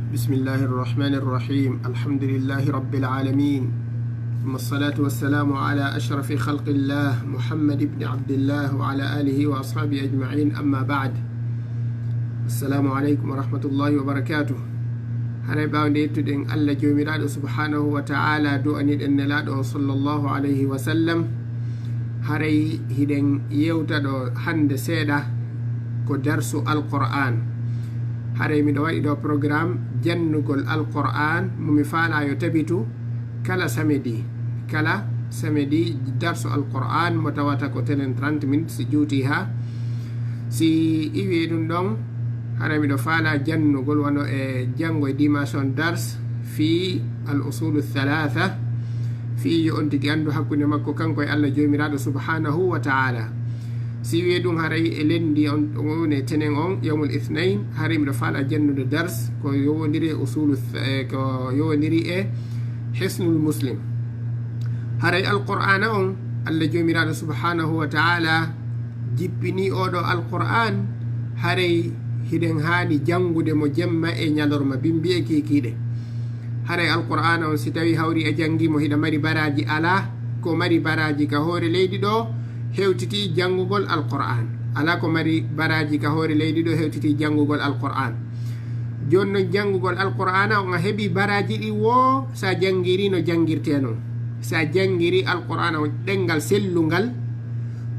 بسم الله الرحمن الرحيم. الحمد لله رب العالمين، ثم الصلاة والسلام على أشرف خلق الله محمد بن عبد الله وعلى آله وأصحابه أجمعين. أما بعد، السلام عليكم ورحمة الله وبركاته. هني باوندي تدين الله جوميرادو سبحانه وتعالى دو أنيد أن لادو صلى الله عليه وسلم هري هيدن يوتادو هند سيدا كو درسو القرآن. hare miɗo waɗi ɗo programme jannugol alquran momi faalayo tabitu kala samedi darso alquran mo tawata ko telen 30 minutes si juuti ha si iwi ɗum ɗon hare miɗo faala jannugol wano e jango e dimension dars fi al usulu thalatha fi yo on tigi andu hakkunde makko kanko e allah jomiraɗo subhanahu wa ta'ala. si wiye ɗum haray e lendi on woni tenen on yawmul ithnain haray miɗo faala jannude dars ko yowodiri e usulu ko yowodiri e hisnul muslim. haray alqur'ana on allah jomiraɗo subhanahu wa ta'ala jippini oɗo alqur'an haray hiɗen hani jangude mo jemma e ñalorma bimbi e kikiɗe. haray alqur'ana on si tawi hawri e jangimo hiɗa mari baraji ala ko mari baraji ka hoore leydi ɗo hewtiti jangugol alquran, ala ko mari baraji ka hoore leydi ɗo hewtiti jangugol alquran. joni noon jangugol alqur'ana on a heeɓi baraji ɗi wo sa jangiri no jangirte non. sa jangiri alqur'ana on ɗengal sellungal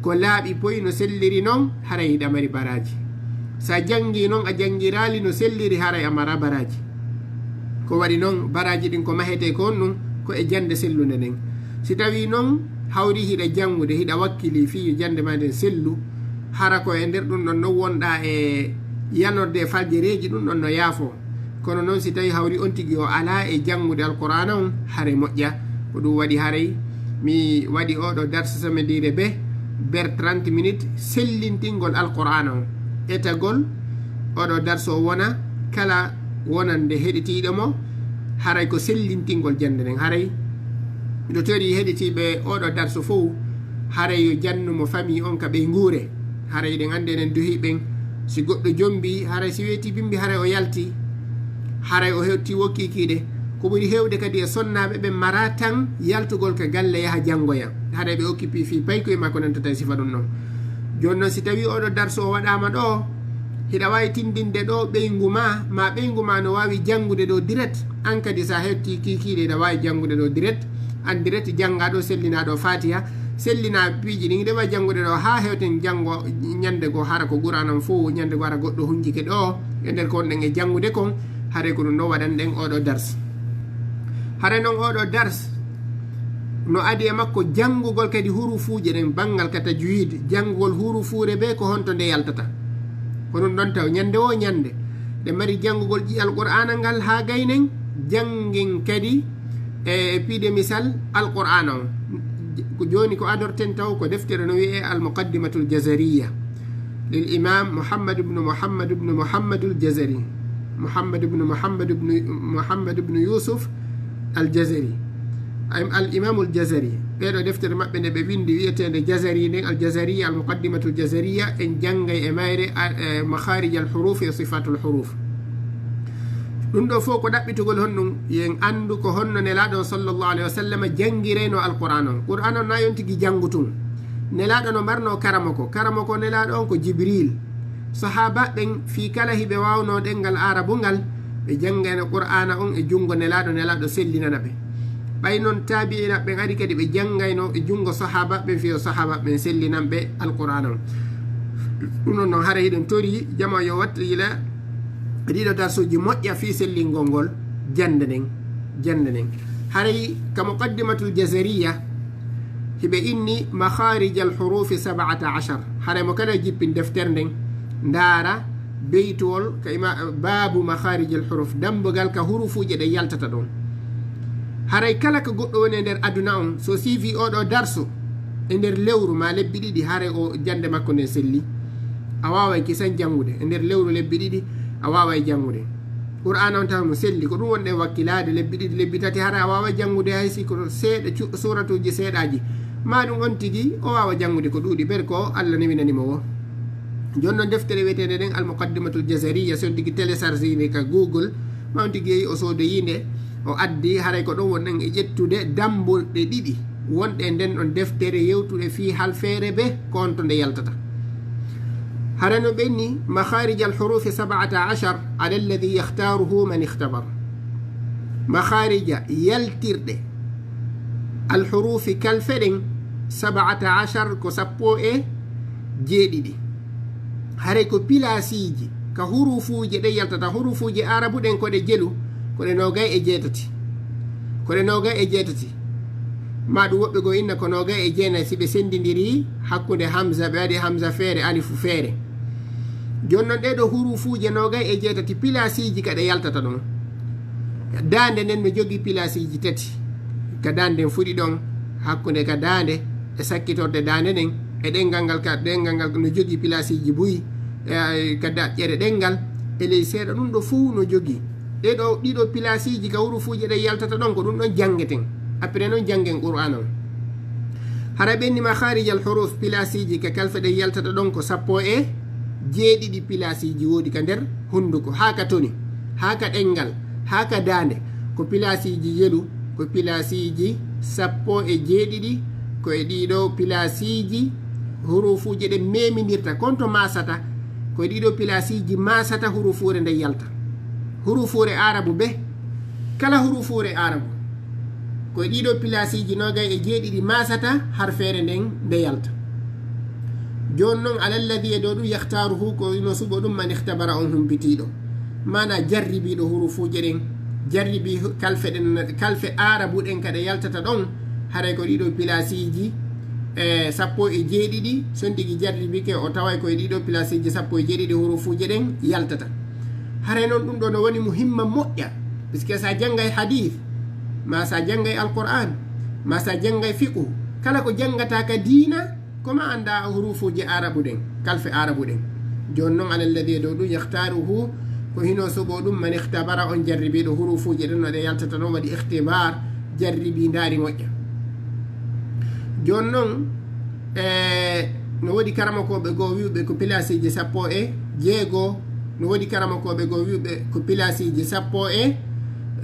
ko laaɓi poyi no selliri noon haray hiɗa mari baraji. sa jangi noon a jangirali no selliri haray a mara baraji. ko waɗi noon baraji ɗin ko mahete ko on ɗum ko e jande sellude nden. si tawi noon hawri hiɗa jangude hiɗa wakkili fiyo jande ma nden sellu hara ko e nder ɗum ɗon no wonɗa e yanorde faljereji ɗum ɗon no yaafo. kono noon si tawi hawri on tigui o ala e jangude alqur'ana on haare moƴƴa. ko ɗum waɗi haray mi waɗi oɗo darse samedire be ber 30 minutes sellintingol alqur'ana on. etagol oɗo darse o wona kala wonande heɗitiɗo mo haray ko sellintingol jande nden. haray miɗo tori heɗitiɓe oɗo darso fof haray yo jannumo famille on ka ɓe guure. haray ɗen andi enen duhiɓen si goɗɗo jombi haray si weeti bimbi haray o yalti haray o hewti wokkikiɗe. ko ɓuri hewde kadi e sonnaɓe ɓe mara tan yaltugol ka galle yaha janggoya haray ɓe occupi fi payko e makko nantata sifa ɗum noon. joni noon si tawi oɗo darso o waɗama ɗo hiɗa wawi tindinde ɗo ɓeygu ma ɓeygu ma no wawi jangude ɗo direct. an kadi sa hetti kikiɗe ɗa wawi jangude ɗo direct an direct janggaɗo sellinaɗo fatiha sellina piiji ɗin ɗewa jangude ɗo ha hewten jango ñande go hara ko ɓuranan fo ñande go hara goɗɗo hunjike ɗo e nder kon ɗen e jangude kon haare ko ɗum ɗo waɗan ɗen oɗo dars. haare noon oɗo dars no adi e makko jangugol kadi hurufuje ɗen banggal kata juide jangugol hurufure be ko honto nde yaltata ko ɗum ɗon taw ñande o ñande ɗe mari jangugol ƴi alqur'ana ngal ha gaynen jangin kadi e piide misal alqur'ana on ko joni ko adorten taw ko deftere no wiye almuqaddimatul jazariya lil imam muhammad al jazari muhammad ibn yusuf al jazari al imam al jazari. ɓeɗo deftere maɓɓe nde ɓe windi wiyetede jazari nden al jazariya al muqaddimatul jazariya en janggay e mayre makharij al huruf e sifatul huruf. ɗum ɗo fof ko ɗaɓɓitugol honɗum yen andu ko honno nelaɗo sallllahu alayhi wa sallam jangireno alquran on. qur'an on na yon tigui jangutum nelaɗo no mbarno karamo ko nelaɗo on ko jibril. sahaba ɓen fi kala hiɓe wawno ɗengal arabu ngal ɓe janggayno qur'ana on e jungo nelaɗo sellinana ɓe. ɓay noon tabi'ina ɓen ari kadi ɓe janggayno e jungo sahaba ɓen fiyo sahaba ɓen sellinan ɓe alquran on. ɗum non noon haara hiɗen tori jama yo wattila ɗiɗo darsuji moƴƴa fi sellingol ngol jande nden. haray ka muqaddimatul jazariya hiɓe inni makharij al hurufi 17. haray mo kala jippin deftere nden ndaara beytowol ka babu makharij al huruf dambugal ka hurufuje ɗe yaltata ɗon. haray kala ka goɗɗo woni e nder aduna on so sifi oɗo darso e nder lewru ma lebbi ɗiɗi haray o jande makko nden selli a waway kisan jangude e nder lewru lebbi ɗiɗi a waway jangude qur'an on taw no selli ko ɗum wonɗe wakkilade lebbi ɗiɗi lebbi tati hara a wawa jangude haysi ko seeɗa suratuji seeɗaji ma ɗum on tigui o wawa jangude ko ɗuuɗi ɓer ko allah newinanimo wo. joni noon deftere wiyetede ɗen al muqaddimatul jazariya so tigui télécharge ka google mawti geeyi o soodoyinde o addi haray ko ɗon wonɗen e ƴettude dambolɗe ɗiɗi wonɗe nden ɗon deftere yewtude fi halfeere be ko on to nde yaltata haray no ɓenni makharij al hurufi 17 ala alladi yahtaruhu man ihtabar makharija yaltirɗe al hurufi kalfe ɗen 17 ko sappo e jeeɗiɗi haray ko pilasiji ka hurufuji ɗen yaltata hurufuji arabu ɗen koɗe jelu koɗe nogay e jeetati koɗe nogay e jeetati ma ɗum woɓɓe go inna ko nogay e jeenayi si ɓe sendidiri hakkude hamsa ɓe waɗi hamsa feere alifu feere joni noon ɗeɗo hurufuji nogay e jeetati pilasiji kaɗe yaltata ɗon dande nden no jogui pilasiji tati ka dande nden fuɗi ɗon hakkude ka dande e sakkitorde dande nden e ɗengal ngal ka ɗengal ngal no jogui pilasiji buyi ka daƴƴere ɗengal e ley seeɗa ɗum ɗo fuu no jogui ɗiɗo pilasiji ka hurufuji ɗe yaltata ɗon ko ɗum ɗon jangueten après noon janggen qur'an on hara ɓenni makharij al huruf pilasiji ka kalfe ɗe yaltata ɗon ko sappo e jeeɗiɗi pilasiji woodi ka nder hunduko ha ka toni ha ka ɗengal ha ka dande ko pilasiji yelu ko pilasiji sappo e jeeɗiɗi ko e ɗiɗo pilasiji hurufuji ɗe memidirta konto masata ko e ɗiɗo pilasiji masata hurufure nde yalta hurufure arabu be kala hurufure arabu ko e ɗiɗo pilasiji nogay e jeeɗiɗi masata harfere nden nde yalta joni noon alalladi e dow ɗum yahtaruhu ko no suɓo ɗum man ihtabara on humpitiɗo mana jarribiɗo hurufuje ɗen jarribi kalfe ɗen kalfe arabu ɗen kaɗa yaltata ɗon haray ko ɗiɗo pilasiji sappo e jeeɗiɗi son tigui jarribike o taway koye ɗiɗo pilasiji sappo e jeeɗiɗi hurufuje ɗen yaltata haray noon ɗum ɗo no woni muhimma moƴƴa puisque sa janggay hadith ma sa janggay alquran ma sa janggay fiqhu kala ko janggata ka diina koma anda hurufuji arabu ɗen kalfe arabu ɗen joni noon alalladi dow ɗum yahtaruhu ko hino soɓo ɗum man ihtabara on jarribiɗo hurufuji ɗen no ɗe yaltata noon waɗi ihtibar jarribi daari moƴƴa joni noon no waɗi karamakoɓe goo wiwɓe ko pilasiji sappo e jeegoo no waɗi karamakoɓe goo wiwɓe ko pilasiji sappo e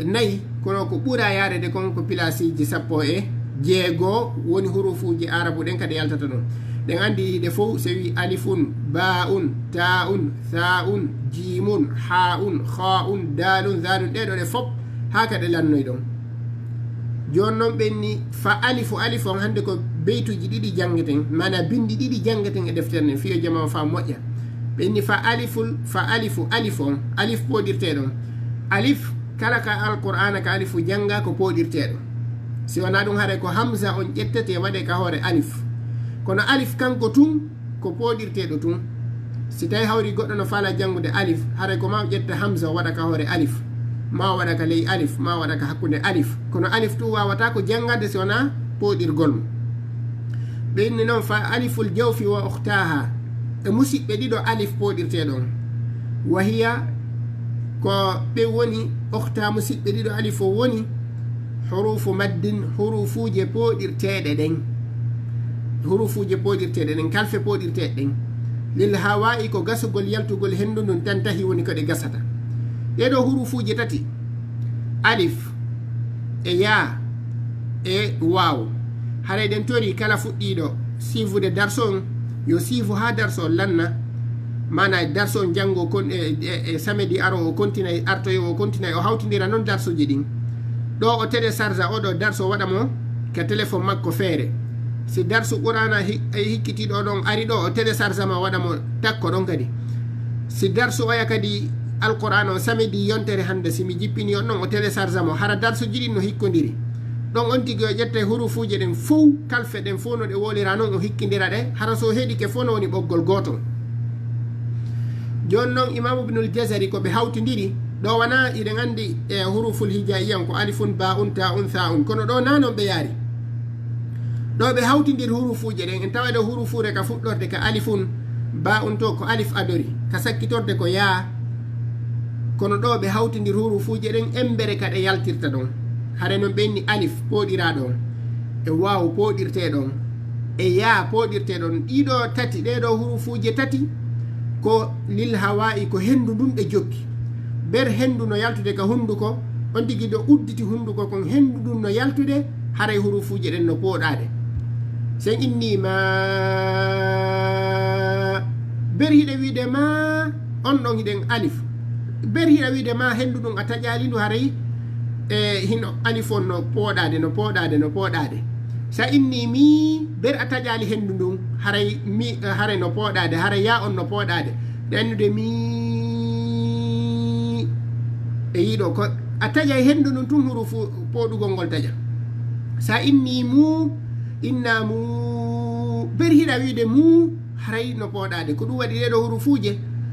nayyi kono ko ɓuura yarede kon ko pilasiji sappo e jeegoo woni hurufuji arabu ɗen kadi yaltata ɗon ɗen andi ɗe fof so wi alifun baun taun thaun jimun haun khaun dalun zalun ɗeɗo ɗe fof ha kaɗe lannoy ɗon joni noon ɓenni fa alifu alif on hande ko beytuji ɗiɗi janggeten mana bindi ɗiɗi janggeten e deftere nden fiyo jama fa moƴƴa ɓenni fa alifu alif on alif poɗirteɗon alif kala ka alqur'ana ka alifu jangga ko poɗirteɗo si wona ɗum haare ko hamsa on ƴettete waɗe ka hoore alif kono alif kanko tun ko poɗirteɗo tun si tawi hawri goɗɗo no faala janngude alif haray ko ma ƴetta hamsa waɗa ka hoore alif ma waɗa ka ley alif ma waɗa ka hakkude alif kono alif tun wawata ko janggade si wona poɗirgol mum ɓenni noon fa aliful jawfi wa ukhtaha e musidɓe ɗiɗo alif poɗirteɗon wahiya ko ɓe woni ukhta musidɓe ɗiɗo alif o woni hurufu maddin hurufuje poɗirteɗe ɗen hurufuje poɗirteɗe ɗen kalfe poɗirteɗe ɗen lil hawa'i ko gasugol yaltugol hendu ndun tan tahi woni ko ɗe gasata ɗeɗo hurufuje tati alif e ya e waw haray ɗen tori kala fuɗɗiɗo sifude darso on yo sifu ha darso on lanna mana darso on janggo kon e samedi aro o continue artoyo o continue o hawtidira noon darsoji ɗin ɗo o télécharge oɗo darso waɗa mo ka téléphone makko feere si darsu qur'ana hikkitiɗo ɗon ari ɗo o télécharge ma waɗa mo takko ɗon kadi si darsu oya kadi alqur'an o samedi yontere hande simi jippini on ɗon o télécharge mo hara darsuji ɗin no hikkodiri ɗon on tigi o ƴetta hurufuje ɗen fof kalfe ɗen fof no ɗe wolira noon o hikkidira ɗe hara so heeɗike fof no woni ɓoggol gotol joni noon imamu ibnul jazari ko ɓe hawtidiri ɗo wana iɗen andi e huruful hijaiyan ko alifun baun taun thaun kono ɗo na noon ɓe yaari ɗo ɓe hawtidiri hurufuje ɗen en tawa ɗo hurufure ka fuɗɗorde ka alifun baun to ko alif adori ka sakkitorde ko yaa kono ɗo ɓe hawtidiri hurufuje ɗen embere kaɗe yaltirta ɗon hare noon ɓenni alif poɗira ɗon e waw poɗirte ɗon e yaa poɗirte ɗon ɗiɗo tati ɗeɗo hurufuje tati ko lil hawa'i ko hendu ɗum ɗe jokki ber hendu no yaltude ka hunduko on tigi do udditi hunduko kon hendu ɗum no yaltude haray hurufuje ɗen no pooɗade sen inni ma ber hiɗe wiide ma on ɗon hiɗen alif ber hiɗa wiide ma hendu ɗum a taƴali ndu haray hino alif on no pooɗade sa inni mi ber a taƴali hendu ndun haray no pooɗade haray ya on no pooɗade ɗe annude mi e yiɗo ko a taƴay hendu ndun tun hurufu pooɗugol ngol taƴa sa inni mu inna mu ber hiɗa wiide mu haray no pooɗade ko ɗum waɗi ɗeɗo hurufuje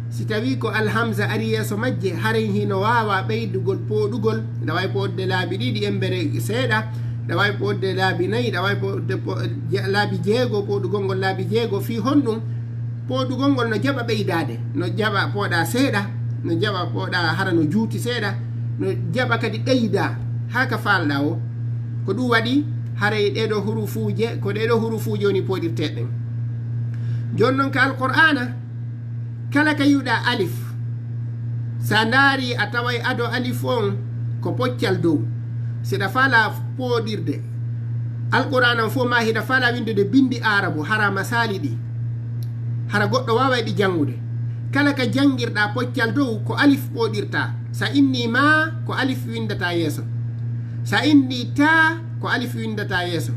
si tawi ko alhamsa ari yeeso majje haray hino wawa ɓeydugol pooɗugol nda wawi poodde laabi ɗiɗi embere seeɗa nda wawi poodde laabi nayyi nda wawi poodde laabi jeego pooɗugol ngol laabi jeego fi honɗum pooɗugol ngol no jaɓa ɓeydade no jaɓa pooɗa seeɗa no jaɓa pooɗa hara no juuti seeɗa no jaɓa kadi ɓeyda ha ka falɗa o ko ɗum waɗi haray ɗeɗo hurufuje ko ɗeɗo hurufuje woni pooɗirteɗen joni noon ka alqur'ana kala ka yiwɗa alif sa ndaari a taway ado alif on ko poccal dow siɗa faala pooɗirde alqur'ana fof ma hiɗa faala windude bindi arabu hara masali ɗi hara goɗɗo wawa ɗi jangude kala ka jangirɗa poccal dow ko alif pooɗirta sa inni ma ko alif windata yeeso sa inni ta ko alif windata yeeso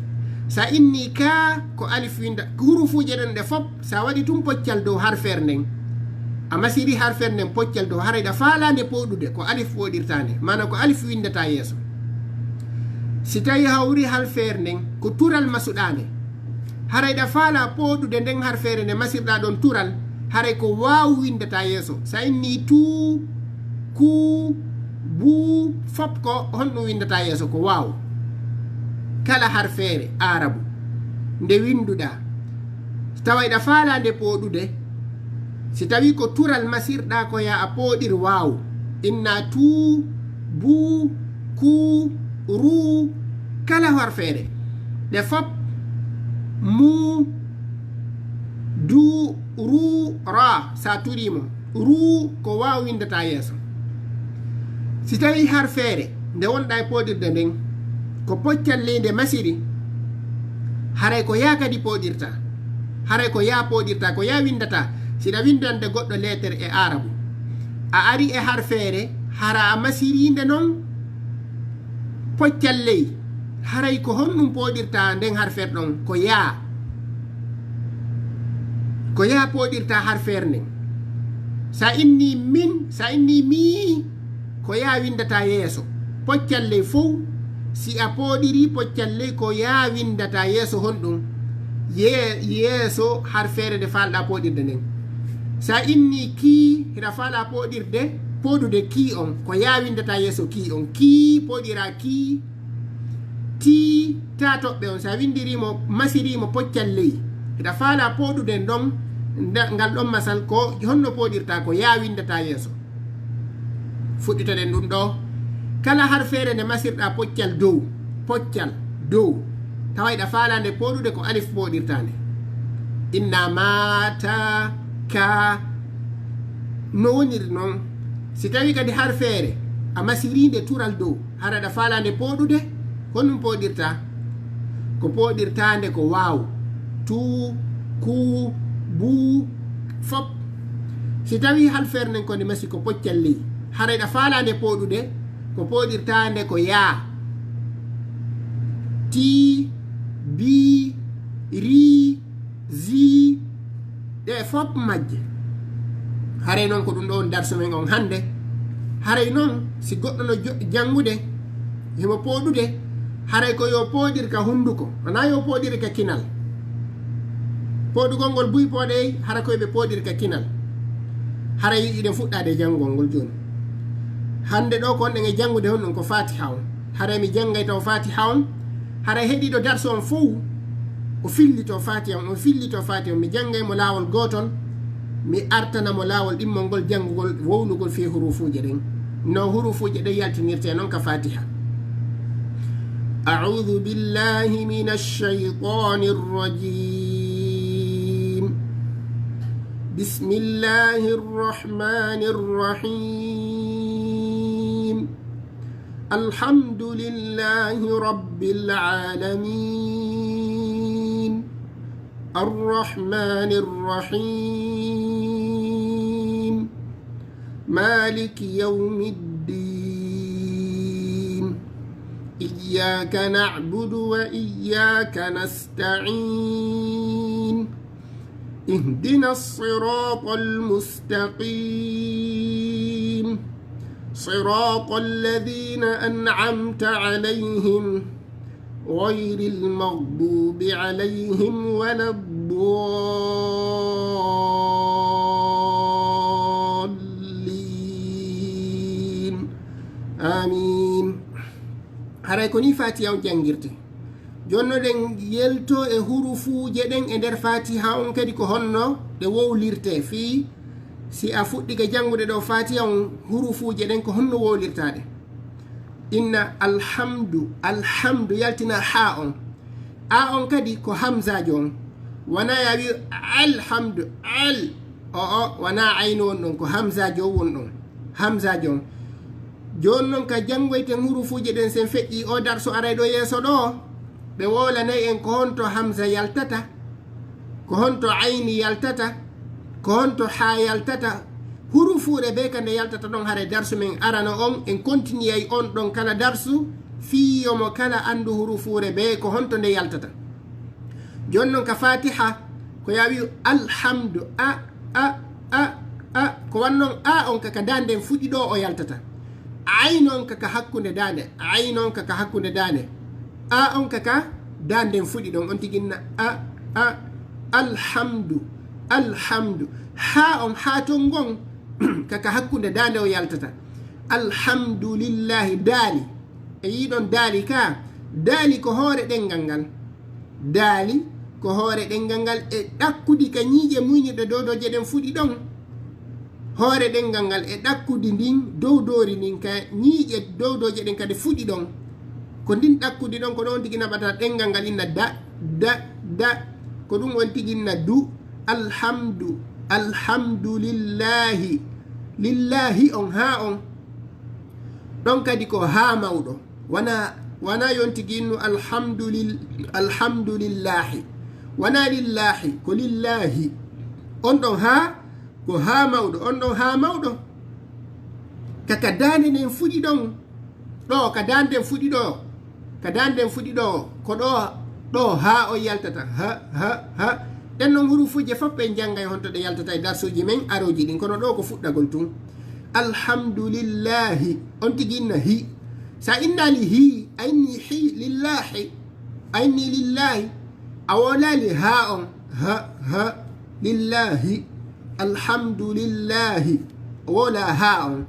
sa inni ka ko alif winda hurufuje ɗen ɗe fop sa waɗi tum poccal dow harfere nden a masiri harfere nden poccal dow harayɗa faalande pooɗude ko alif pooɗirtande mana ko alif windata yeeso si tawi hawri harfere nden ko tural masuɗande harayɗa faala pooɗude nden harfere nde masirɗa ɗon tural haray ko waaw windata yeeso sa inni tu ku bu fop ko honɗum windata yeeso ko waaw kala harfere arabu nde winduɗa tawayɗa faalande pooɗude si tawi ko tural masirɗa ko ya a pooɗir waaw inna tu bu ku ru kala harfere ɗe fop mu du ru ra sa turimo ru ko waaw windata yeeso si tawi harfere nde wonɗa e pooɗirde nden ko poccal leyde masiri haray ko ya kadi pooɗirta haray ko ya pooɗirta ko ya windata siɗa windande goɗɗo lettere e arabu a ari e harfere hara a masirinde noon poccal ley haray ko honɗum pooɗirta nden harfere ɗon ko ya pooɗirta harfere nden sa inni min sa inni mi ko ya windata yeeso poccal ley fof si a pooɗiri poccal ley ko ya windata yeeso honɗum yeeso harfere nde falɗa pooɗirde nden sa inni ki hiɗa faala pooɗude ki on ko ya windata yeeso ki on ki pooɗira ki ti ta toɓɓe on sa windirimo masirimo poccal ley hiɗa faala pooɗude ɗon ngal ɗon masal ko honno pooɗirta ko ya windata yeeso fuɗɗitoɗen ɗum ɗo kala harfere nde masirɗa poccal dow tawayɗa faalande pooɗude ko alif pooɗirtande inna mata ka no woniri noon si tawi kadi harfere a masirinde tural dow haraɗa faalande pooɗude honɗum pooɗirta ko pooɗirtande ko waaw tu ku bu fop si tawi harfere nden konde masi ko poccal ley harayɗa faalande pooɗude ko pooɗirtande ko yaa ti bi ri zi ɗe fop majje haray noon ko ɗum ɗo on darso men on hande haray noon si goɗɗo no jangude himo pooɗude haray ko yo pooɗir ka hunduko wona yo pooɗir ka kinal pooɗugol ngol buy pooɗey hara koyeɓe pooɗir ka kinal haray iɗen fuɗɗade janngol ngol joni hande ɗo ko on ɗen e jangude honɗum ko fatiha on haray mi janggay taw fatiha on haray heɗiɗo darso on fof o fillito fatiha on mi janggay mo laawol gotol mi artanamo laawol ɗimmol ngol janngugol wownugol fi hurufuje ɗen no hurufuje ɗen yaltinirte noon ka fatiha أعوذ بالله من الشيطان الرجيم بسم الله الرحمن الرحيم الحمد لله رب العالمين الرحمن الرحيم مالك يوم الدين إياك نعبد وإياك نستعين اهدنا الصراط المستقيم صراط الذين أنعمت عليهم غير المغضوب عليهم ولا الضالين آمين. haray ko ni fatiha on jangirte jonno den yelto e hurufuje den e der fatiha on kadi ko honno de wowlirte fi si a fuɗɗike jangude ɗo fatiha on hurufuje den ko honno wowlirtade inna alhamdu yaltina ha on a on kadi ko hamzajo on wana yawi alhamdu al wana ayno won ɗon ko hamzajo won ɗon hamzajo on joni noon ka jangoyten hurufuje den sen feƴƴi o darso aray ɗo yeeso ɗo ɓe wolanayi en ko honto hamza yaltata ko honto ayni yaltata ko honto ha yaltata hurufuure be kande yaltata ɗon haare darsu men arano on en continue on ɗon kala darsu fiyomo kala andu hurufuure be ko honto nde yaltata joni noon ka fatiha ko yawi alhamdu ko wannon a on kaka danden fuɗi ɗo o yaltata ayn on kaka hakkunde dande ayn on kaka hakkunde dande a on kaka danden fuɗi ɗon on tiginna alhamdu ha on ha ton gon kaka hakkunde dande o yaltata alhamdulillahi daali e yiɗon daali ka daali ko hoore ɗengal ngal daali ko hoore ɗengal ngal e ɗakkudi ka ñiiƴe muyniɗe dowdoje ɗen fuɗi ɗon hoore ɗengal ngal e ɗakkudi ndin dowdori ndin ka ñiiƴe dowdoje ɗen kadi fuɗi ɗon ko ndin ɗakkudi ɗon ko ɗon tigi naɓata ɗengal ngal inna da ko ɗum on tigi inna du alhamdulillahi lillahi on ha on ɗon kadi ko ha mawɗo wana yon tigi innu alhamdulillahi wana lillahi ko lillahi on ɗon ha ko ha mawɗo on ɗon ha mawɗo kaka dande nden fuɗi ɗon ɗo ka danden fuɗi ɗo ko ɗo ha o yaltata ha ɗen noon hurufuje fof ɓe janggay honto ɗe yaltata e darsuji men aroji ɗin kono ɗo ko fuɗɗagol tun alhamdulillahi on tigi inna hi sa innali hi ayni hi lillahi a wolali ha on ha lillahi alhamdulillahi wola ha on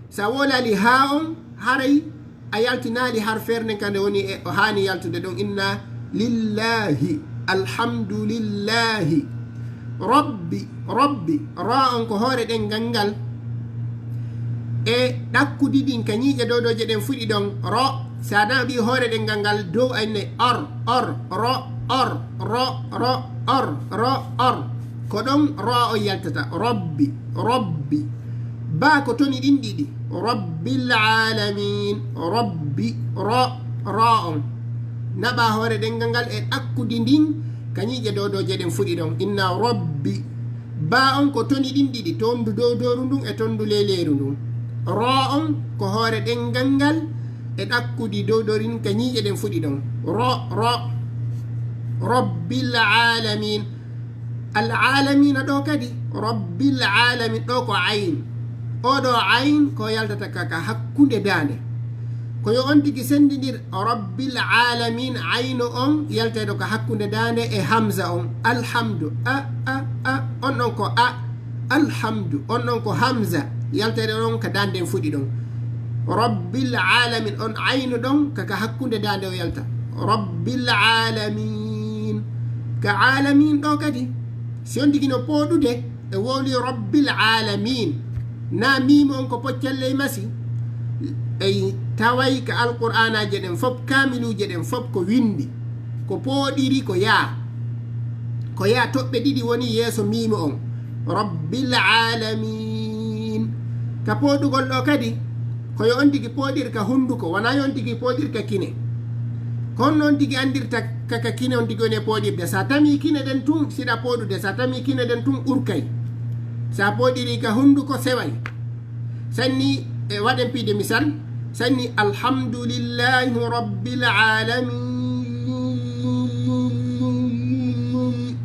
sa wolali ha on haray a yaltinali har ferne kande woni e hani yaltude ɗon inna lillahi alhamdulillahi rabbi ra on ko hoore ɗen gangal e ɗakkudi ɗin ka ñiiƴe dowdoje ɗen fuɗi ɗon ro sa naɓi hoore ɗen gangal dow ayne or ko ɗon ro o yaltata rabbi ba ko toni ɗin ɗiɗi rabbil alamin rabbi ro on naɓa hoore ɗengal ngal e ɗakkudi ndin kañiƴe dowdoje ɗen fuɗi ɗon inna rabbi ba on ko toni ɗin ɗiɗi tondu dowdoru ndun e tondu leleru ndun ro on ko hoore ɗengal ngal e ɗakkudi dowdorin kañiƴe ɗen fuɗi ɗon ro rabbil alamin alalamina ɗo kadi rabbil alamin ɗo ko ayn oɗo ayn ko yaltata kaka hakkunde dande koyo on tigi sendidir rabbil alamin ayno on yaltayɗo ko hakkunde dande e hamza on alhamdu on ɗon ko alhamdu on ɗon ko hamza yaltayɗo ɗon ka danden fuɗi ɗon rabbil alamin on ayno ɗon kaka hakkunde dande o yalta rabbil alamin ka alamin ɗo kadi si on tigi no poɗude e wowli rabbil alamin na mimo on ko poccalle masi ey taway ka alqur'anaje ɗen fof kamiluje ɗen fof ko windi ko pooɗiri ko yaa toɓɓe ɗiɗi woni yeeso mimo on rabbil alamin ka poɗugol ɗo kadi koyo on tigi poɗirka hunduko wona yon tigi poɗirka kine kon noon tigi andirta kaka kine on tigi woni poɗirde sa tami kine ɗen tun siɗa poɗude sa tami kine ɗen tun urkay sa poɗiri ka hunduko seway sanni e waɗen piide misal sanni alhamdulillahi rabbil alamin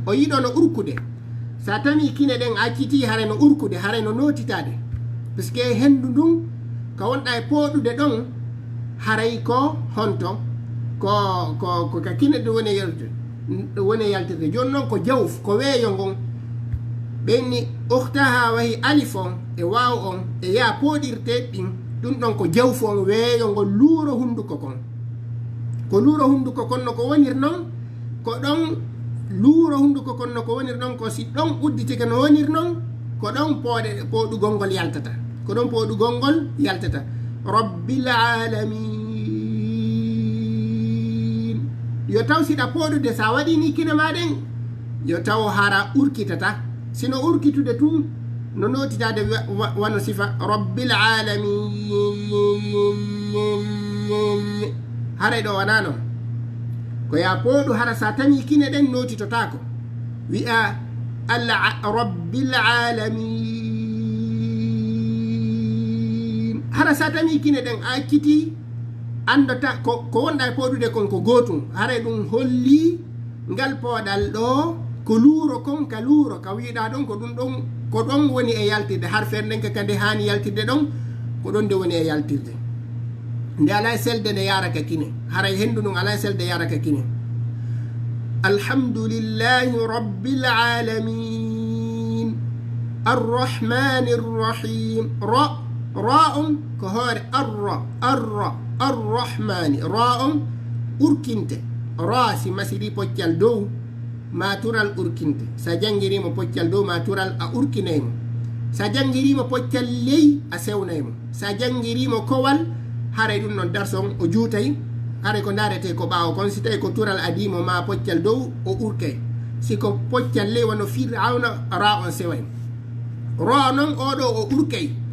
o yiɗo no urkude sa tami kine ɗen acciti hare no urkude hare no notitade puisque hendu ndun ko wonɗa e poɗude ɗon haray ko honto ko ka kine ɗum woni yaltirde joni noon ko jawf ko weeyo ngon ɓenni uktaha wahi alif on e waw on e ya poɗirte ɗin ɗum ɗon ko jawfu on weeyo ngo luuro hunduko kon ko luuro hunduko kon no ko wonir noon ko ɗon luuro hunduko kon no ko wonir noon ko si ɗon udditike no wonir noon ko ɗon poɗugol ngol yaltata ko ɗon poɗugol ngol yaltata rabbil alamin yo taw siɗa poɗude sa waɗini kine maɗen yo taw hara urkitata sino urkitude tun no notitade wano sifa rabbil alamin haray ɗo wana noon ko ya poɗu hara sa tami kine ɗen notitotako wi'a rabbil alamin hara sa tami kine ɗen acciti andata ko wonɗa e poɗude kon ko gotum haray ɗum holli ngal poɗal ɗo ko luuro kon ka luuro ka wiɗa ɗon ko ɗum ɗon ko ɗon woni e yaltirde har feere nden kaka nde hani yaltirde ɗon ko ɗon nde woni e yaltirde nde ala selde nde yaraka kine haray hendu ɗum ala selde yaraka kine alhamdulillahi rabbil alamin arrahmani rrahim ra on ko hoore arrahmani ra on urkinte ra si masiri poccal dow matural urkinte sa jangirimo poccal dow matural a urkinaymo sa jangirimo poccal ley a sewnaymo sa jangirimo kowal haray ɗum noon darson o juutay haray ko darete ko ɓawo kon si tawi ko tural adimo ma poccal dow o urkay siko poccal ley wano fir'auna ra on seway ra noon oɗo o urkay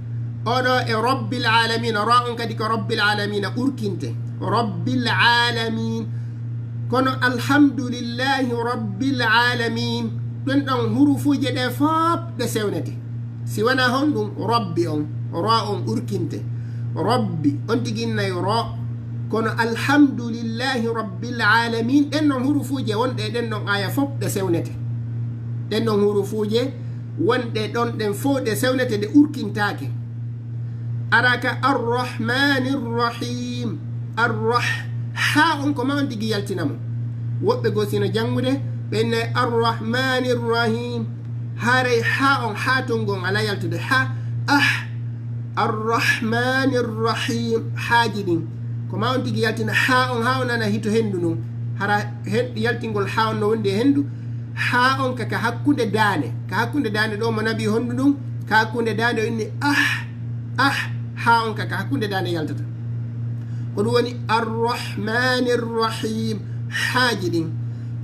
oɗo e rabbil alamin ra on kadi ko rabbil alamin urkinte rabbil alamin kono alhamdulillahi rabbil alamin ɗon ɗon hurufuje ɗe fof ɗe sewnete si wona hon ɗum rabbi on ra on urkinte rabbi on tiginnay ra kono alhamdulillahi rabbil alamin ɗen ɗon hurufuje wonɗe ɗen ɗon aya fof ɗe sewnete ɗen ɗon hurufuje wonɗe ɗon ɗen fof ɗe sewnete ɗe urkintake araka arrahmani rrahim ha on ko ma on tigi yaltinamo woɓɓe go sino jangude ɓenne arrahmani rrahim haray ha on ha ton gon ala yaltude ha arrahmani rrahim haaji ɗin ko ma on tigi yaltina ha on nana hito hendu nun hara yaltingol ha on no wondi e hendu ha on kaka hakkude dane ɗo mo nabi hondu ɗum ka hakkude dane o inni ha on kaka hakkude dane yaltata ko ɗum woni arrahmani rrahim haaji ɗin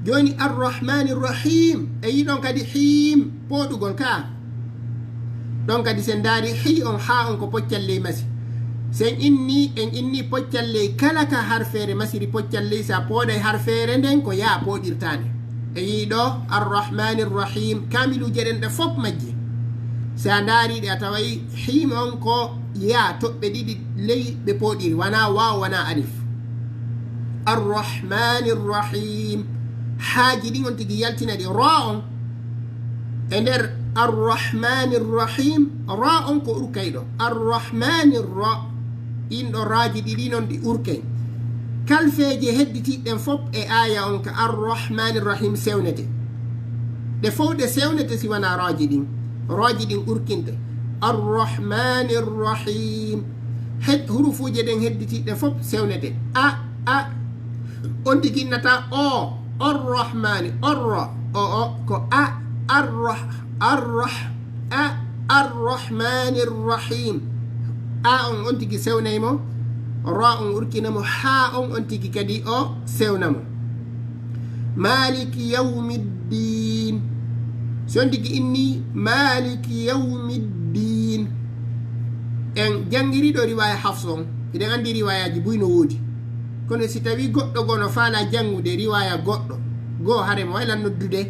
joni arrahmani rrahim e yiɗon kadi him poɗugol ka ɗon kadi sen daari hi on ha on ko poccal ley masi sen en inni poccal ley kala ka harfere masiri poccal ley sa pooɗay harfere nden ko yaa poɗirtade e yiɗo arrahmani rrahim kamiluje ɗen ɗe fof majji sa daariɗe a taway him on ko ya toɓɓe ɗiɗi ley ɓe poɗiri wana waw wana alif arrahmani rrahim haaji ɗin on tigi yaltina ɗi ra on e nder arrahmani rrahim ra on ko urkayɗo arrahmani ra inɗo raji ɗiɗi noon ɗi urkay kalfeje hedditiɗɗen fof e aya on ka arrahmani rrahim sewnete ɗe fof ɗe sewnete si wana raji ɗin urkinte arrahmani rrahim hurufuje ɗen hedditiɗɗe fof sewnete a on tiginnata o arrahmani orra o ko arrahmani rrahim on tigi sewnaymo ra on urkinamo ha on tigi kadi o sewnamo maliki yawmiddin so on tigi inni maliki yawmiddin en jangiriɗo riwaya hafson eɗen andi riwayaji buyno woodi kono si tawi goɗɗo goo no faala jangude riwaya goɗɗo goo hare mo waylan noddude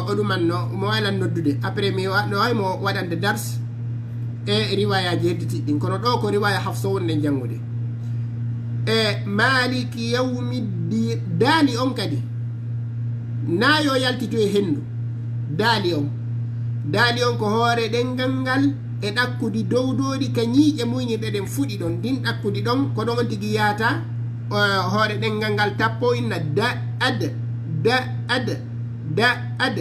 o ɗumanno mo waylan noddude après mi no way mo waɗande dars e riwayaji hedditiɗɗin kono ɗo ko riwaya hafso wonɗen jangude e maliki yawmiddin daali on kadi nayo yaltito e hendu daali on ko hoore ɗengal ngal e ɗakkudi dowdori ka ñiiƴe muynirɗe ɗen fuɗi ɗon din ɗakkudi ɗon ko ɗon on tigi yahata hoore ɗengal ngal tappo inna da ad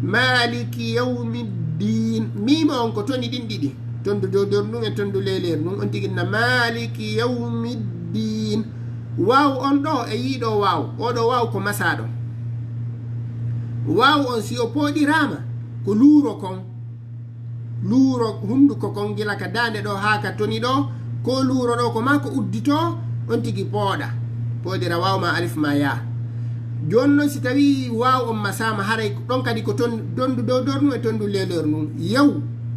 maliki yawmiddin mima on ko toni ɗin ɗiɗi tondu dowdor ɗum e tondu leleer ɗum on tigi inna maliki yawmiddin waw on ɗo e yiiɗo waw oɗo waw ko masaɗo waw on si o pooɗirama ko luuro hunduko kon gila ka dande ɗo ha ka toni ɗo ko luuro ɗo ko ma ko uddito on tigi pooɗira waw ma alif ma ya joni noon si tawi waw on masama haray ɗon kadi ko tondu dow dor num e tondu lelor num yaw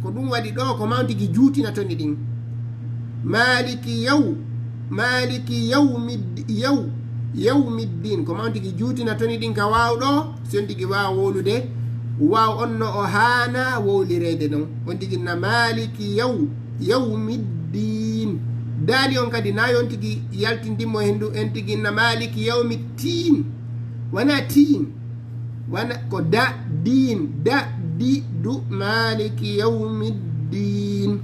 ko ɗum waɗi ɗo ko ma on tigi juutina toni ɗin maliki yawmiddin ko ma on tigi juutina toni ɗin ka waw ɗo si on tigi wawa wolude waw on no o hana wowlirede non on tiginna maliki yawmiddin daali on kadi nayi on tigi yaltindinmo hendu en tiginna maliki yawmittin wana tin wana ko di du maliki yawmiddin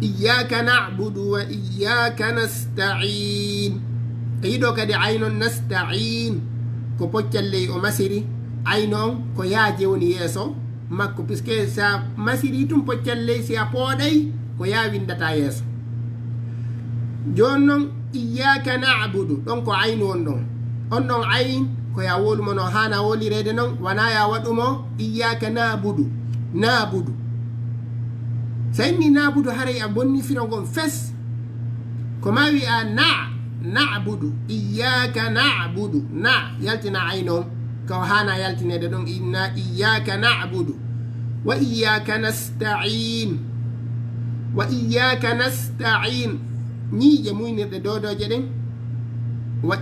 iyyaka na'budu wa iyyaka nasta'in yiɗo kadi aynon nasta'in ko poccalley o masiri aynon ko yaaje woni yeeso makko puisque sa masiri tum poccalley si a pooɗay ko yawindata yeeso joni noon iyyaka na'budu ɗon ko aynu on ɗon ayn ko ya wolumo no hana wolirede noon wona ya waɗumo iyyaka na'budu sa inni na'budu haray a bonni firogon fes ko ma wi a na'budu iyyaka na'budu na yaltina aynon ko hana yaltinede ɗon inna iyyaka na'budu wa iyyaka nasta'in ñiiƴe muynirɗe dodoje ɗen wa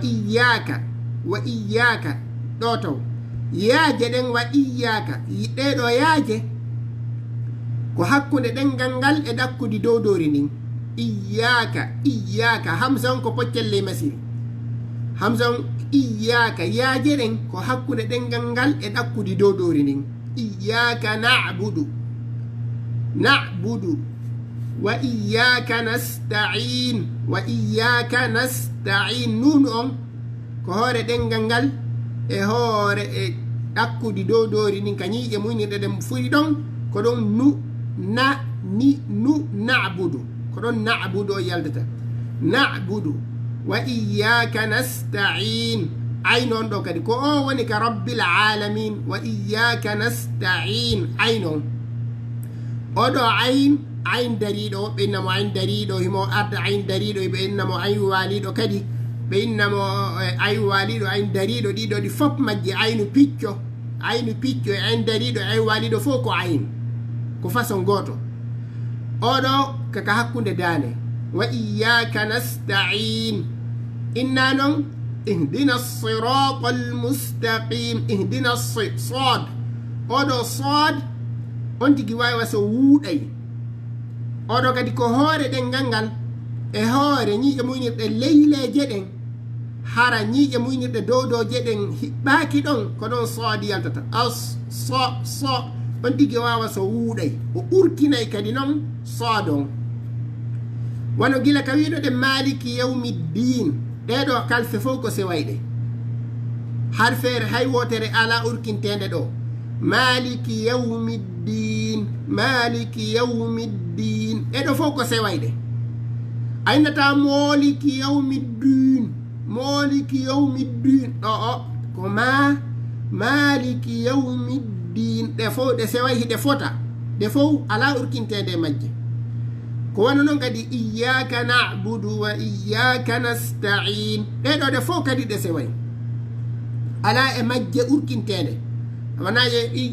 iyyaka ɗo taw yaaje ɗen wa iyyaka ɗeɗo yaaje ko hakkude ɗengal ngal e ɗakkudi dowdori ndin iyyaka hamsa on ko poccelle masiri hamsa on iyyaka yaaje ɗen ko hakkude ɗengal ngal e ɗakkudi dowdori ndin iyyaka na'budu wa iyyaka nasta'in nun on ko hoore ɗengal ngal e hoore e ɗakkudi dowdori ndin ka ñiiƴe muynirɗe ɗen fuɗi ɗon ko ɗon na'budu ko ɗon na'budu o yaldata na'budu wa iyyaka nasta'in ay noon ɗo kadi ko o woni ka rabbil alamin wa iyyaka nasta'in ay noon oɗo ayn dariɗo woɓɓe innamo ayn dariɗo himo arda ayn dariɗo ɓe innamo ayn waliɗo kadi ɓe innamo ayn waliɗo ayn dariɗo ɗiɗo ɗi fof majji aynu picco e ayn dariɗo e ayn waliɗo fof ko ayn ko façon goto oɗo kaka hakkude dane wa iyyaka nasta'in inna noon ihdina sirata almustaqim ihdina sad oɗo sad on tigi wawi waso wuuɗay oɗo kadi ko hoore ɗengal ngal e hoore ñiiƴe muynirɗe leyleje ɗen hara ñiiƴe muynirɗe dowdoje ɗen hiɓɓaki ɗon ko ɗon sad yaltata so on tigi wawa so wuuɗay o urkinay kadi noon soodon wano gila ka wiɗo ɗe maliki yawmiddin ɗeɗo kalfe fof ko sewayɗe har feere hay wotere ala urkintede ɗo maliki yawmiddin ɗeɗo fof ko sewayɗe aynata moliki yawmiddin ɗo o ko maliki yawmiddin ɗe fof ɗe seway hiɗe fota ɗe fof ala urkintede majje ko wano noon kadi iyyaka na'budu wa iyyaka nasta'in ɗeɗo ɗe fof kadi ɗe seway ala e majje urkintede wana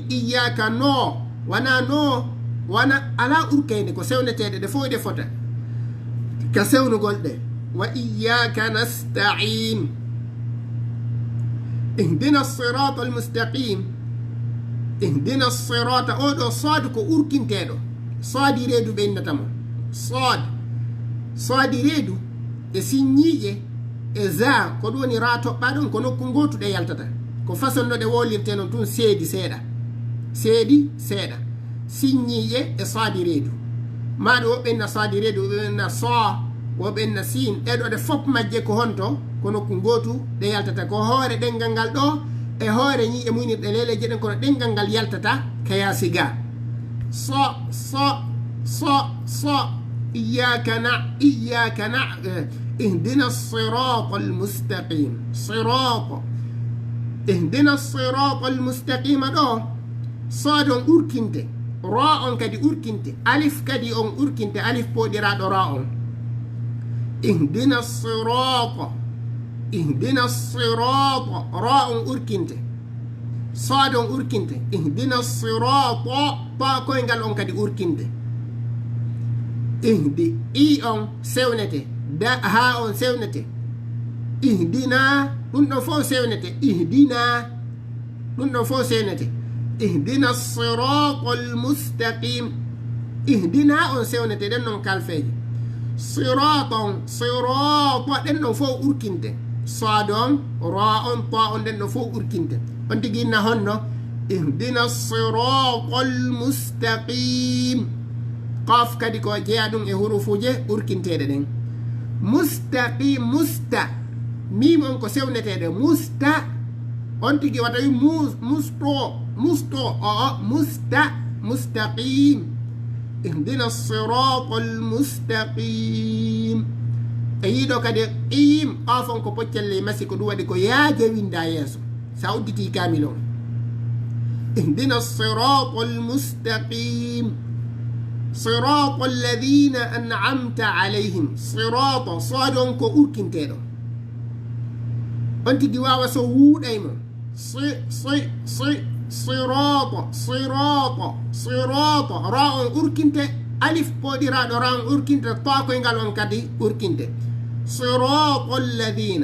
iyyaka wana wana ala urkayde ko sewnetede ɗe fof ɗe fota ka sewnugol ɗe wa iyyaka nasta'in ihdina sirata almustaqim ihdina sirata oɗo sood ko urkinteɗo soodi reedu ɓennatamo soodi reedu e siññiije e za ko ɗum woni ra toɓɓa ɗon ko nokku gotuɗe yaltata ko façon no ɗe wolirte noon tun seedi seeɗa siññiije e soodi reedu maɗo woɓɓenna soodi reedu woɓɓenna soo woɓɓenna siin ɗeɗo ɗe fof majje ko honto ko nokku gotu ɗe yaltata ko hoore ɗengal ngal ɗo e hoore ñiiƴe muynirɗe leleje ɗen kono ɗengal ngal yaltata ka yaasi ga so iyyaka na اهدنا الصراط المستقيم اهدنا الصراط المستقيم دو صاد أوركنت راء كدي أوركنت ألف كدي أوركنت ألف بودرا راء اهدنا الصراط راء أوركنت صاد أوركنت اهدنا الصراط با كوينغال كدي أوركنت اهدي سونته da ha on sewnete ihdina ɗum ɗo fof sewnete ihdina ɗum ɗo fof sewnete ihdina sirata almustaqim ihdina on sewnete ɗen ɗon kalfeje sirata ɗen ɗon fof urkinte sadon ra on ta on ɗen ɗon fof urkinte on tigi inna honno ihdina sirata almustaqim qaf kadi ko jeeya ɗum e hurufuje urkinteɗe ɗen mustaqim musta mim on ko sewnetede musta on tigi wata wi musto mustaqim ihdina sirata almustaqim e yiɗo kadi qim qafon ko poccelle masi ko ɗum waɗi ko yaaje winda yeeso sa udditi kamil on ihdina sirata almustaqim صراط الذين أنعمت عليهم صراط صادون كو أوركنتيدو أنت جواوا سوود أيمو صراط راء أوركنت ألف بودي راء أوركنت طاقو ينقال كدي أوركنت صراط الذين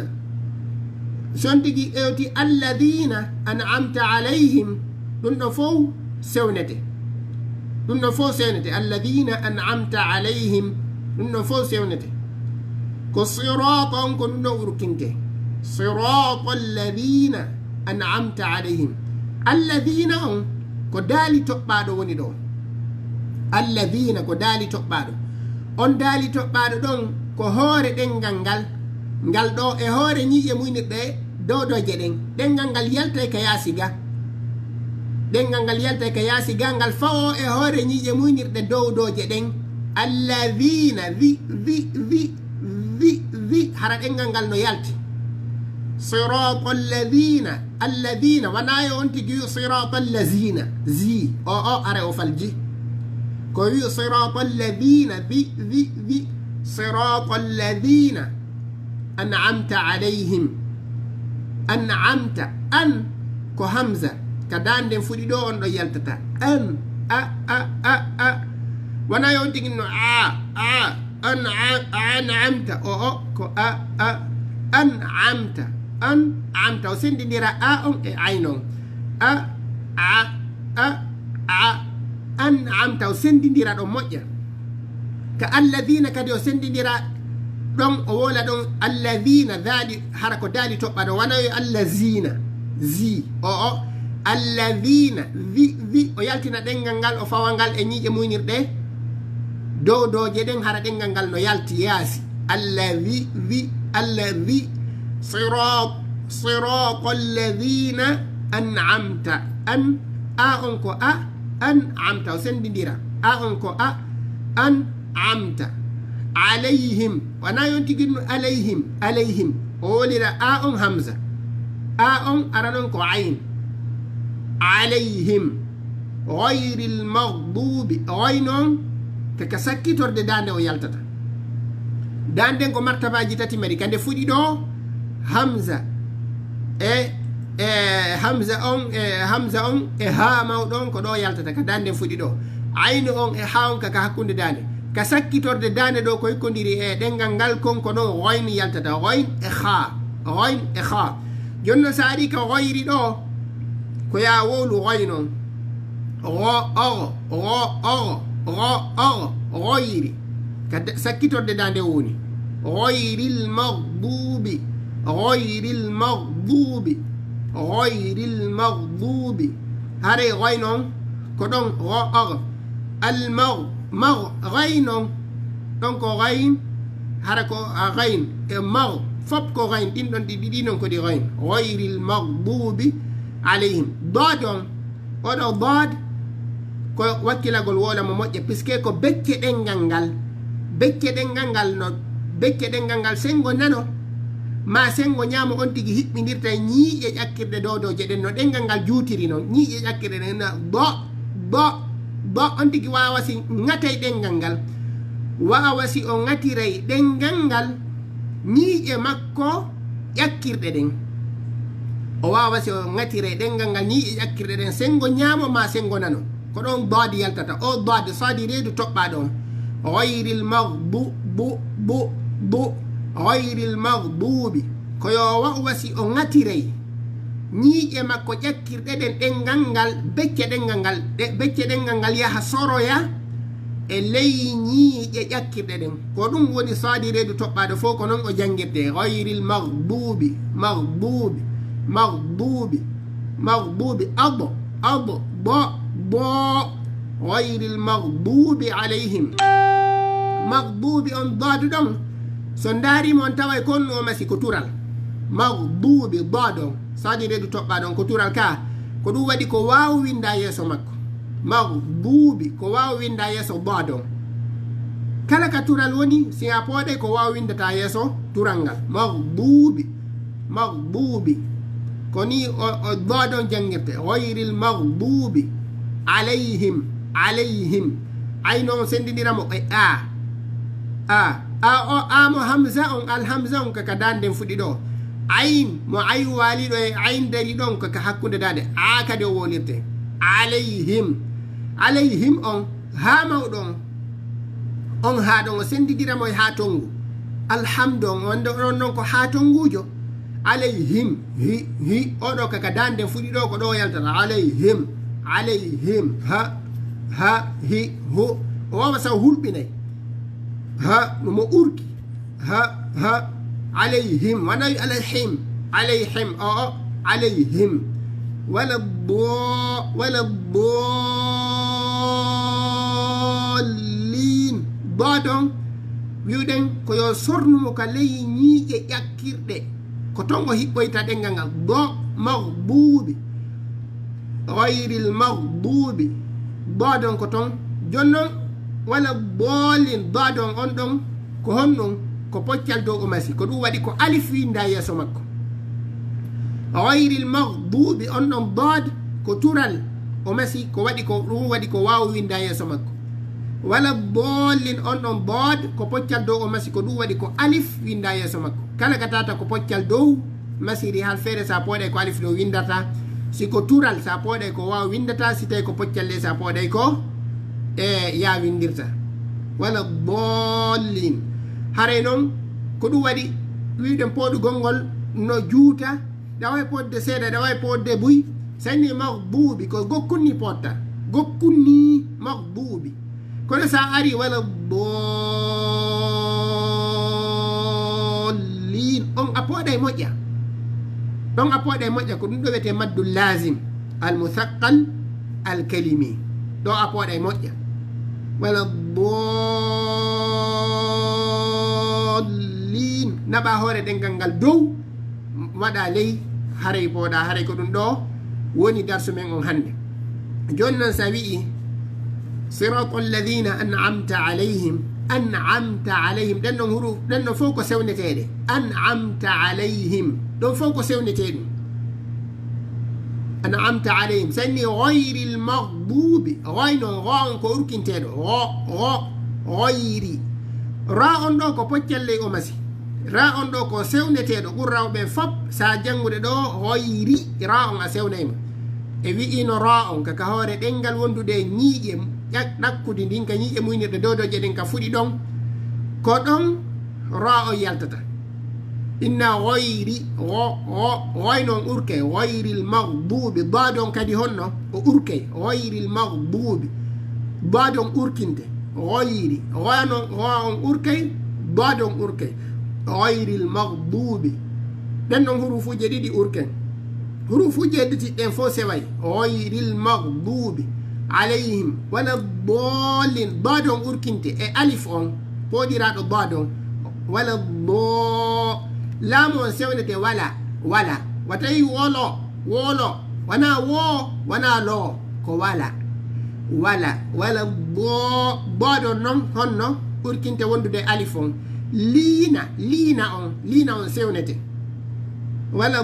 شنتي أوتي الذين أنعمت عليهم دون فو سونتي دون فو سيونتي الذين أنعمت عليهم دون فو سيونتي كو صراطا كن أوركنتي صراط الذين أنعمت عليهم الذين كو دالي تقبادو وني دو الذين كو دالي تقبادو on dali toɓɓaɗo ɗon ko hoore ɗengal ngal ɗo e hoore ñiƴe muynirɗe dowdoje ɗen ɗengal ngal yaltay ka yaasi ga ɗengal ngal yaltay ka yaasi ga ngal fawo e hoore ñiƴe muynirɗe dowdoje ɗen alladina vi hara ɗengal ngal no yalti sirata alladina wanayo on tigi wi sirata allazina zi o are o falji ko wi sirata alladina vi sirata alladina an'amta alayhim an'amta an ko hamza ka danden fuɗi ɗo on ɗo yaltata an a wanayo on tigi no an'amta o ko an'amta an'amta o sendidira a on e aynon an'amta o sendidira ɗo moƴƴa ka alladina kadi o sendidira ɗon o wola ɗon alladina daali hara ko daali toɓɓa ɗo wanayo allazina zi o alladina vi o yaltina ɗengal ngal o fawa ngal e ñiƴe muynirɗe dowdoje ɗen hara ɗengal ngal no yalti yaasi allazi صراط الذين أنعمت أنكو أنعمت وسنديرا أنكو أنعمت عليهم وانا ينتقل عليهم أولي همزة أرنكو عين عليهم غير المغضوب غينهم ككسكي تورد داندو يالتتا داندن كو مرتبة جتاتي مريكا دي فودي دو همزة همزة on e ha mawɗon ko ɗo yaltata ka dande fuɗi ɗo aynu on e ha on kaka hakkunde dande ka sakkitorde dande ɗo ko hikkodiri e ɗengal ngal konko ɗon royn yaltata royn e ha jonno sa ari ka royri ɗo ko ya wowlu royn on royri ka sakkitorde dande woni royril maghdubi hare royn on ko ɗon غين دونك غين حركه غين مغ فوب كو غين دين دون دي نون كو دي غين غير المغضوب عليهم ضاد او ضاد كو وكيلا غول ولا مو موجه بيسكي كو بكي دنغانغال no bekke dengangal sengo nano ma sengo nyamo on tigi hibbindirta ñiije ƴakkirde dodo je den no dengangal juutiri non ñiije ƴakkirde na bo on tigi wawasi ngatay dengal ngal wawasi o ngatiray dengal ngal ñiije makko ƴakkirde den o wawasi o ngatiray dengal ngal ñiije ƴakkirde den sengo ñamo ma sengo nano ko ɗon dodi yaltata o dodi sadi reedu toɓɓa ɗon ghayril maghdubi ko yo wawasi o ngatiray ñiije makko ƴakkirɗe ɗen ɗengal ngal becce ɗengal ngal yaha soroya e ley ñiije ƴakkirɗe ɗen ko ɗum woni saadi reedu toɓɓade fof ko noon o jangirde ghayril maghdubi ado bo ghayril maghdubi alayhim maghdubi on dadu ɗon so darima on taway konno o masi ko tural maghdubi dadon sadi reedu toɓɓa ɗon ko tural ka ko ɗum waɗi ko wawa winda yeeso makko maghdubi ko wawa winda yeeso dadon kala ka tural woni si a pooɗe ko wawa windata yeeso tural ngal maghdubi ko ni o dadon jangirte ghayril maghdubi alayhim ayno on sendidiramo e a mo hamza on alhamza on kaka danden fuɗi ɗo ayn mo ay waliɗo e ayn dari ɗon kaka hakkude dande a kadi o wolirte alayhim on ha mawɗon on ha ɗon o sendidiramo e ha tongu alhamdu on wonde ɗon noon ko ha tongujo alayhim hi oɗo kaka danden fuɗi ɗo ko ɗo yaltata alayhim ha hi hu o wawa saw hulɓinay ha mo urki ha alayhim wanayi alayhim wala dallin badon wiwɗen ko yo sornumo ka ley ñiiƴe ƴakkirɗe ko ton o hiɓɓoyta ɗengal ngal maghdubi ghayril maghdubi badon ko ton jonnon wala boolin dadon on ɗon ko honɗon ko poccal dow o masi ko ɗum waɗi ko alif winda yeeso makko ghayril maghdubi on ɗon dad ko tural o masi ko waɗi ko ɗum waɗi ko wawa winda yeeso makko wala boolin on ɗon dad ko poccal dow o masi ko ɗum waɗi ko alif winda yeeso makko kala ka tata ko poccal dow masiri hal feere sa pooɗe ko alif ɗo windata si ko tural sa pooɗe ko wawa windata si tawi ko poccal le sa pooɗe ko ya windirta wala bollin hare noon ko ɗum waɗi wiɗen pooɗugol ngol no juuta ɗaway podde seeɗa ɗaway podde buy sanni maghdubi ko gokkunni potta gokkunni maghdubi kono sa ari wala bollin on a pooɗay moƴƴa ɗon a pooɗay moƴƴa ko ɗum ɗo wiyete maddu lazim al musaqqal al kalimi ɗo a pooɗay moƴƴa wala bollin naɓa hoore ɗengal ngal dow waɗa ley haray pooɗa haray ko ɗum ɗo woni darsu men on hannde joni noon sa wi'i sirata alladina an'amta alayhim ɗen ɗon huruf ɗen ɗon fof ko sewneteɗe an'amta alayhim ɗon fof ko sewneteɗum an'amta alayhim sanni ghayril maghdubi ghayno gha on ko urkinteɗo ghayri ra on ɗo ko poccal ley o masi ra on ɗo ko sewneteɗo ɓurrawɓe fop sa jangude ɗo gayri ra on a sewnayma e wi'ino ra on kaka hoore ɗengal wondude ñiiƴe ɗakkude ndin ka ñiiƴe muynirɗe dodoje ɗen ka fuɗi ɗon ko ɗon ra o yaltata inna gayri goy noon urkey gayril magdubi badon kadi honno o urkey gayril magdubi badon urkinte gayri goyanon goa on urkey badon urkey gayril magdubi ɗen ɗon hurufuje ɗiɗi urken hurufuje ɗiɗi ɗen fo seway gayril magdubi alayhim wala dolin badon urkinte e alif on poɗiraɗo badon wala laamu on sewnete wala watawi wolo wana wo wana lo ko wala badon non honno urkinte wondude alif on liina on sewnete wala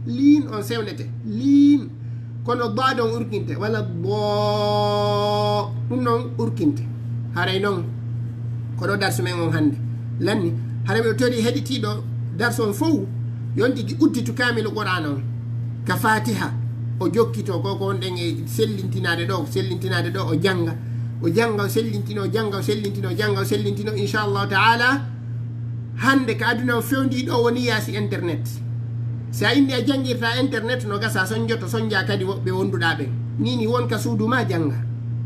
liin on sewnete liin kono badon urkinte wala ɗum noon urkinte haray noon koɗo darsu men on hannde lanni hara ɓe tori heɗitiɗo darsu on fof yonti udditu kamilu qur'ana on ka fatiha o jokkito koko on ɗen e sellintinade ɗo o janga o sellintino inchallahu taala hande ka aduna o fewndi ɗo woni yaasi internet sa inni a jangirta internet no gasa sonjoto sonja kadi woɓɓe wonduɗa ɓen nini won ka suudu ma janga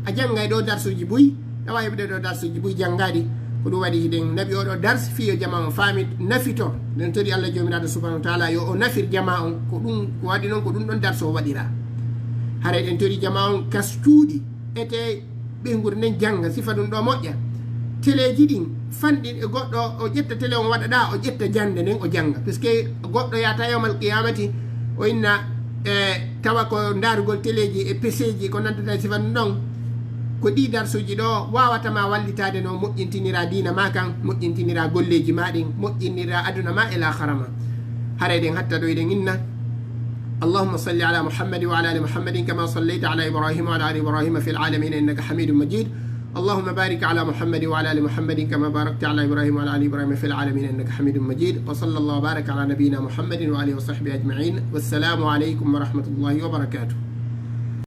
a jangay ɗo darsuji buy awa heɓde ɗo darsuji buy jangaɗi ko ɗum waɗi hiɗen naɓi oɗo dars fiyo jama on faami nafito nden tori allah jomiraɗo subhanahu wa taala yo o nafir jama on ko ɗum ko waɗi noon ko ɗum ɗon dars o waɗira haray ɗen tori jama on kas cuuɗi ete ɓeygude nden janga sifa ɗum ɗo moƴƴa téléji ɗin fanɗin e goɗɗo o ƴetta télé on waɗaɗa o ƴetta jande nden o janga puisque goɗɗo yata yawmal qiyamati o inna tawa ko darugol téléji e PC ji ko nandata sifa ɗum ɗon ko ɗi darsuji ɗo wawatama wallitade no moƴƴintinira dina ma kan moƴƴintinira golleji ma ɗin moƴƴinira aduna ma ila harama haray ɗen hatta ɗo eɗen inna اللهم صل على محمد وعلى ال محمد كما صليت على ابراهيم وعلى ال ابراهيم في العالمين انك حميد مجيد اللهم بارك على محمد وعلى ال محمد كما باركت على ابراهيم وعلى ال ابراهيم في العالمين انك حميد مجيد وصلى الله وبارك على نبينا محمد وعلى اله وصحبه اجمعين والسلام عليكم ورحمه الله وبركاته.